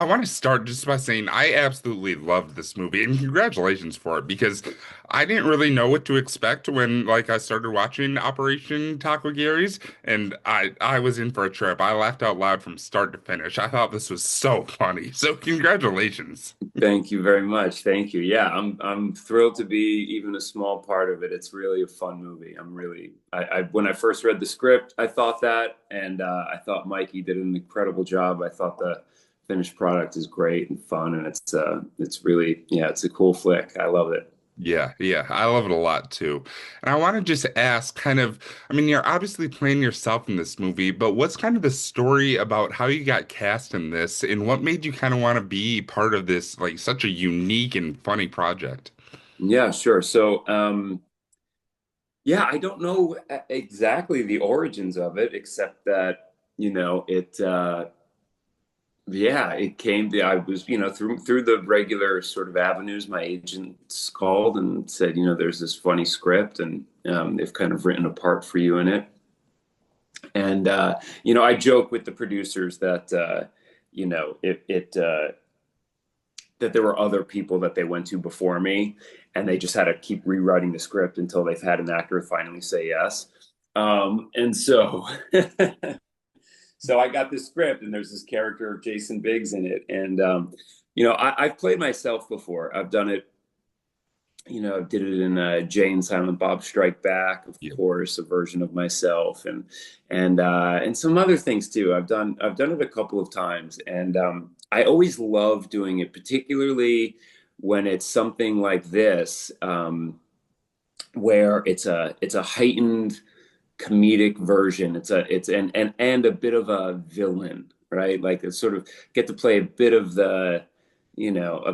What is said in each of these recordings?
I want to start just by saying I absolutely loved this movie and congratulations for it because I didn't really know what to expect when I started watching Operation Taco Gary's and I was in for a trip. I laughed out loud from start to finish. I thought this was so funny. So congratulations. Thank you very much. Thank you. Yeah, I'm thrilled to be even a small part of it. It's really a fun movie. I when I first read the script, I thought that, and I thought Mikey did an incredible job. I thought the finished product is great and fun, and it's really, yeah, it's a cool flick. I love it. Yeah, yeah, I love it a lot too. And I want to just ask I mean, you're obviously playing yourself in this movie, but what's kind of the story about how you got cast in this and what made you kind of want to be part of this, like such a unique and funny project? Yeah, sure. Yeah, I don't know exactly the origins of it, except that, yeah, it came I was, through the regular sort of avenues. My agents called and said, there's this funny script, and they've kind of written a part for you in it. And I joke with the producers that it that there were other people that they went to before me, and they just had to keep rewriting the script until they've had an actor finally say yes. And so so I got this script, and there's this character of Jason Biggs in it, and I've played myself before. I've done it. I did it in Jay and Silent Bob Strike Back, of Yeah. course, a version of myself, and some other things too. I've done it a couple of times, and I always love doing it, particularly when it's something like this, where it's a heightened comedic version. It's and a bit of a villain, right? Like it's sort of get to play a bit of a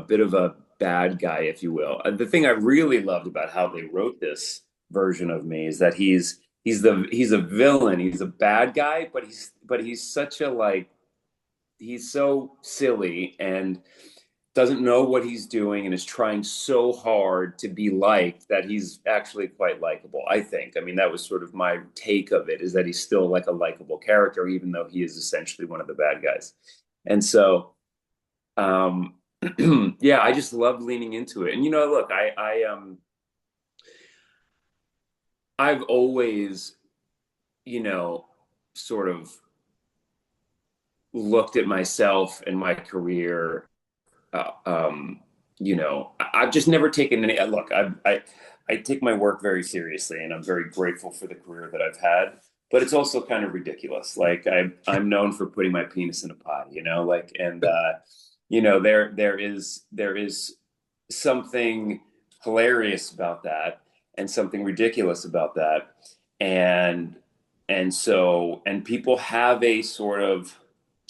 bit of a bad guy, if you will. The thing I really loved about how they wrote this version of me is that he's a villain. He's a bad guy, but he's such a like he's so silly and doesn't know what he's doing and is trying so hard to be liked that he's actually quite likable, I think. I mean, that was sort of my take of it, is that he's still like a likable character, even though he is essentially one of the bad guys. And so, um, yeah, I just love leaning into it. And look, I've always, you know, sort of looked at myself and my career. I've just never taken any. Look, I take my work very seriously, and I'm very grateful for the career that I've had. But it's also kind of ridiculous. Like I'm known for putting my penis in a pie, and there is something hilarious about that, and something ridiculous about that, and and people have a sort of,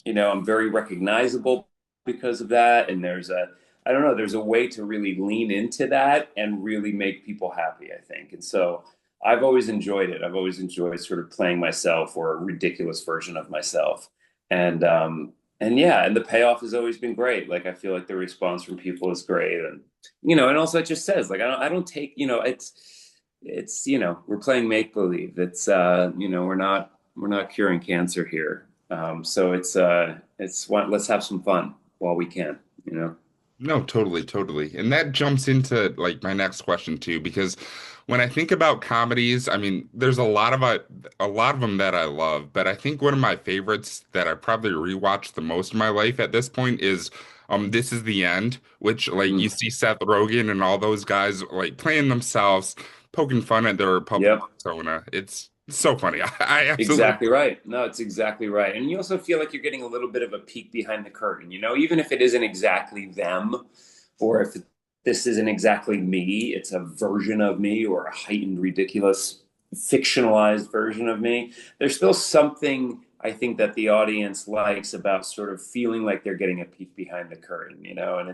I'm very recognizable because of that, and I don't know, there's a way to really lean into that and really make people happy, I think. And so I've always enjoyed it. I've always enjoyed sort of playing myself, or a ridiculous version of myself. And yeah, and the payoff has always been great. Like I feel like the response from people is great. And and also it just says, like, I don't take, it's we're playing make believe. It's we're not curing cancer here. So it's one, let's have some fun while we can. No, totally, totally. And that jumps into like my next question too, because when I think about comedies, I mean, there's a lot of them that I love, but I think one of my favorites that I probably rewatched the most in my life at this point is This Is the End, which like you Mm. see Seth Rogen and all those guys like playing themselves, poking fun at their public Yep. persona. It's so funny. I absolutely Exactly right. No, it's exactly right. And you also feel like you're getting a little bit of a peek behind the curtain, even if it isn't exactly them, or if this isn't exactly me, it's a version of me, or a heightened, ridiculous, fictionalized version of me. There's still something, I think, that the audience likes about sort of feeling like they're getting a peek behind the curtain, and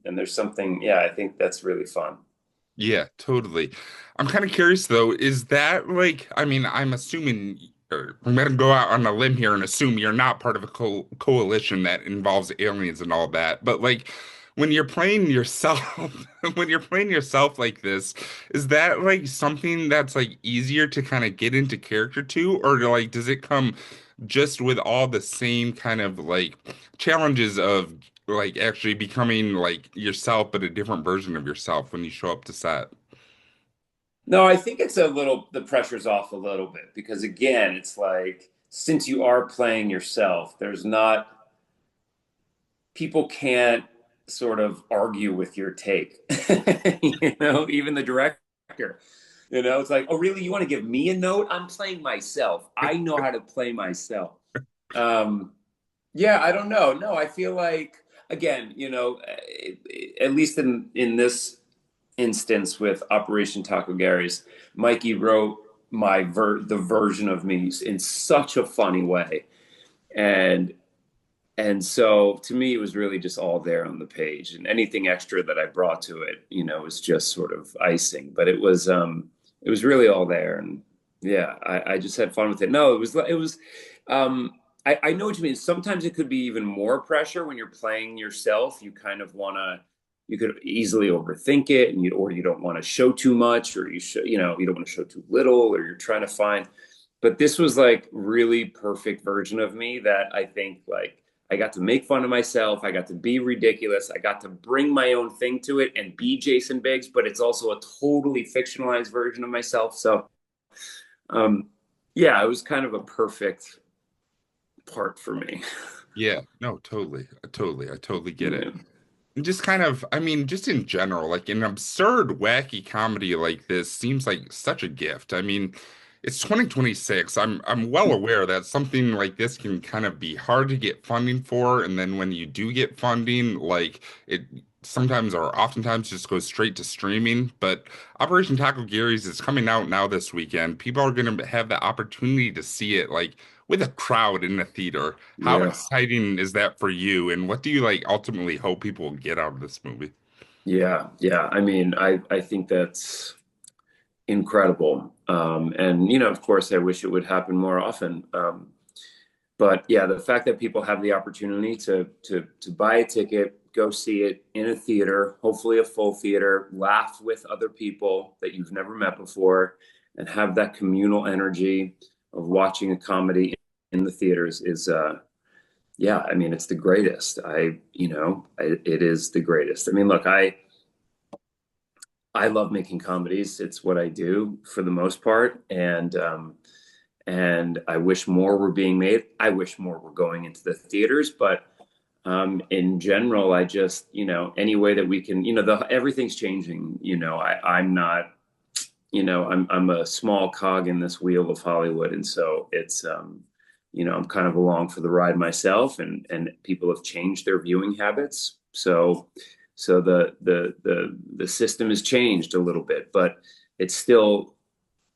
and there's something, yeah, I think that's really fun. Yeah, totally. I'm kind of curious though, is that like, I mean, I'm assuming, or I'm gonna go out on a limb here and assume you're not part of a coalition that involves aliens and all that, but like, when you're playing yourself, when you're playing yourself like this, is that like something that's like easier to kind of get into character to, or like does it come just with all the same kind of like challenges of like actually becoming like yourself, but a different version of yourself when you show up to set? No, I think it's a little, the pressure's off a little bit because again, it's like since you are playing yourself, there's not, people can't sort of argue with your take. Even the director. It's like, oh, really? You want to give me a note? I'm playing myself. I know how to play myself. Um, yeah, I don't know. No, I feel like again, at least in this instance with Operation Taco Gary's, Mikey wrote the version of me in such a funny way, and so to me it was really just all there on the page, and anything extra that I brought to it, was just sort of icing. But it was really all there, and yeah, I just had fun with it. No, it was I know what you mean. Sometimes it could be even more pressure when you're playing yourself. You kind of want to, you could easily overthink it, and you don't want to show too much, or you don't want to show too little, or you're trying to find. But this was like really perfect version of me that I think like I got to make fun of myself. I got to be ridiculous. I got to bring my own thing to it and be Jason Biggs, but it's also a totally fictionalized version of myself. So, um, yeah, it was kind of a perfect part for me. Yeah, no, totally. Totally. I totally get it. Yeah. And just kind of, I mean, just in general, like an absurd, wacky comedy like this seems like such a gift. I mean, it's 2026. I'm well aware that something like this can kind of be hard to get funding for, and then when you do get funding, like it sometimes or oftentimes just goes straight to streaming. But Operation Taco Gary's is coming out now this weekend. People are going to have the opportunity to see it like with a crowd in the theater. How Yeah. exciting is that for you? And what do you like ultimately hope people will get out of this movie? Yeah. Yeah. I mean, I think that's incredible. And of course, I wish it would happen more often. But yeah, the fact that people have the opportunity to buy a ticket, go see it in a theater, hopefully a full theater, laugh with other people that you've never met before, and have that communal energy of watching a comedy in the theaters is yeah, I mean, it's the greatest. It is the greatest. I mean, look, I love making comedies. It's what I do for the most part, and I wish more were being made. I wish more were going into the theaters, but in general, I just, any way that we can, everything's changing. I'm not, I'm a small cog in this wheel of Hollywood, and so it's, I'm kind of along for the ride myself, and people have changed their viewing habits. So the system has changed a little bit, but it's still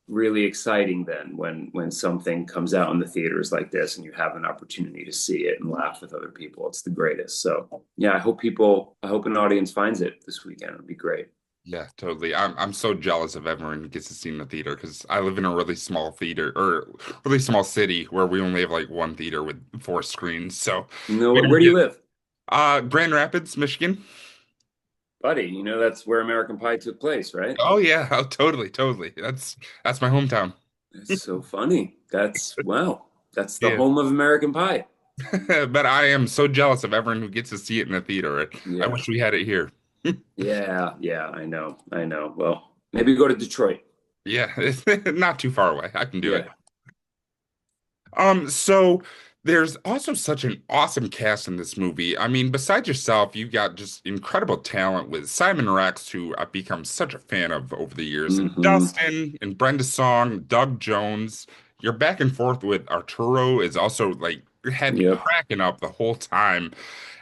really exciting then when something comes out in the theaters like this and you have an opportunity to see it and laugh with other people. It's the greatest. So yeah, I hope an audience finds it this weekend. It'd be great. Yeah, totally. I'm so jealous of everyone who gets to see in the theater because I live in a really small theater or really small city where we only have like one theater with four screens. So No, we where don't do you get live? Grand Rapids, Michigan. Buddy, that's where American Pie took place, right? Oh yeah, oh, totally, totally. That's my hometown. That's so funny. That's wow. That's the Yeah. home of American Pie. But I am so jealous of everyone who gets to see it in the theater. I Yeah. wish we had it here. Yeah, yeah, I know. I know. Well, maybe go to Detroit. Yeah, it's not too far away. I can do it. Yeah. So there's also such an awesome cast in this movie. I mean, besides yourself, you've got just incredible talent with Simon Rex, who I've become such a fan of over the years, and Hmm. Dustin and Brenda Song, Doug Jones. Your back and forth with Arturo is also like had me Yep. cracking up the whole time.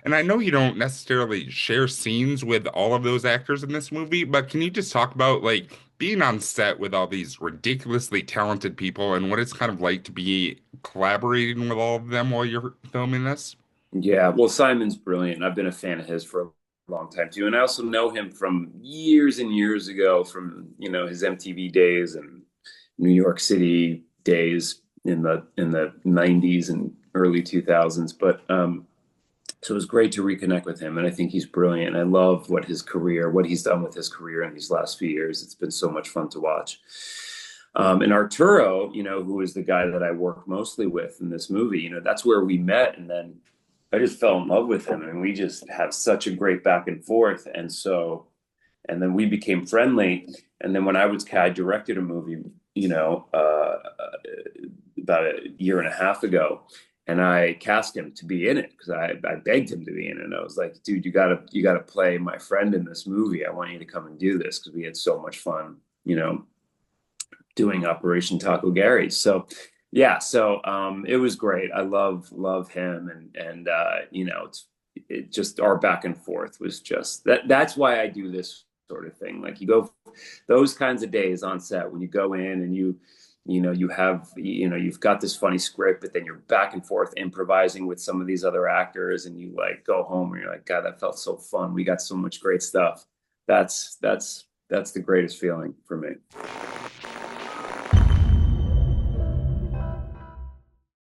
And I know you don't necessarily share scenes with all of those actors in this movie, but can you just talk about like being on set with all these ridiculously talented people and what it's kind of like to be collaborating with all of them while you're filming this? Yeah, well, Simon's brilliant. I've been a fan of his for a long time too, and I also know him from years and years ago, from his MTV days and New York City days in the '90s and early 2000s. But So it was great to reconnect with him, and I think he's brilliant. I love what he's done with his career in these last few years. It's been so much fun to watch. And Arturo, who is the guy that I work mostly with in this movie, that's where we met, and then I just fell in love with him, and we just have such a great back and forth. And then we became friendly. And then when I directed a movie, about a year and a half ago, and I cast him to be in it because I begged him to be in it. And I was like, dude, you gotta play my friend in this movie. I want you to come and do this because we had so much fun, doing Operation Taco Gary. So yeah, so it was great. I love him, and it just our back and forth was just that's why I do this sort of thing. Like you go those kinds of days on set when you go in and you've got this funny script, but then you're back and forth improvising with some of these other actors, and you like go home and you're like, God, that felt so fun. We got so much great stuff. That's the greatest feeling for me.